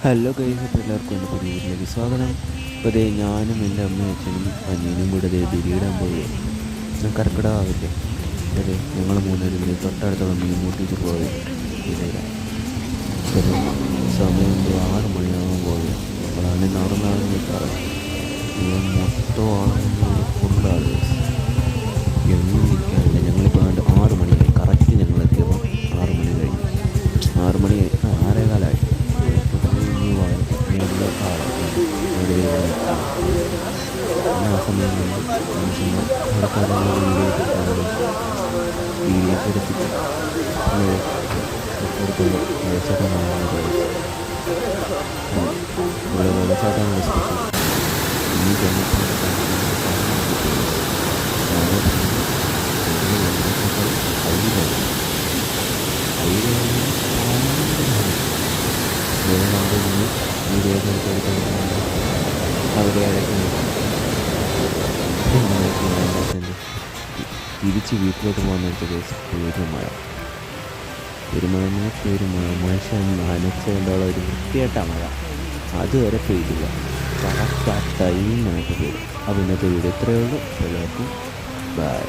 Hello guys, അപ്പോൾ എല്ലാവർക്കും എൻ്റെ പുതിയ വീട്ടിലേക്ക് സ്വാഗതം. അപ്പോൾ അതേ ഞാനും എൻ്റെ അമ്മയും അച്ഛനും അനിയനും കൂടെ അതേ ബലിയിടാൻ പോവുകയാണ്. ഇന്ന് കർക്കിടകമാവില്ലേ. അപ്പോൾ അതെ ഞങ്ങൾ മൂന്നുപേരും കൂടി തൊട്ടടുത്തുള്ള മീൻമുട്ടിക്ക് പോയി ബലിയിടാൻ. അപ്പോൾ സമയം 6 മണിയാകാൻ പോവുകയാണ്. നമ്മളാണെങ്കിൽ നടന്നാണ് നിൽക്കാറ്. ഇവൻ മൊത്തം ആളുകൾ ഫുള്ളാണ്. എങ്ങും നിൽക്കാനില്ല. ഞങ്ങളിപ്പോൾ 6 മണിയായി. കറക്റ്റ് ഞങ്ങളെത്തിയപ്പോൾ 6 മണി കഴിഞ്ഞു. 6 മണി 6:15 നല്ല ആളാണ് ഇവിടെ ആ സമയം കൊണ്ട് മനുഷ്യന്മാർ ആൾക്കാരെ വീഡിയോ എടുത്തിട്ട് തൊട്ടടുത്തുള്ള വെള്ളച്ചാട്ടമാണ് ഇവിടെ വെള്ളച്ചാട്ടമാണ് സ്പെഷ്യൽ. ഈ അവരെ തിരിച്ച് വീട്ടിലോട്ട് പോകുന്ന പെരുമഴ മനുഷ്യൻ നനച്ചതിൻ്റെ ഒരു വൃത്തിയായിട്ട മഴ അതുവരെ പെയ്തില്ല. കറക്റ്റ് ആ ടൈമിനായിട്ട് പെയ്യും. അപ്പോൾ ഇന്നത്തെ വീഡിയോ ഇത്രയേ ഉള്ളൂ. എല്ലാവർക്കും ബൈ.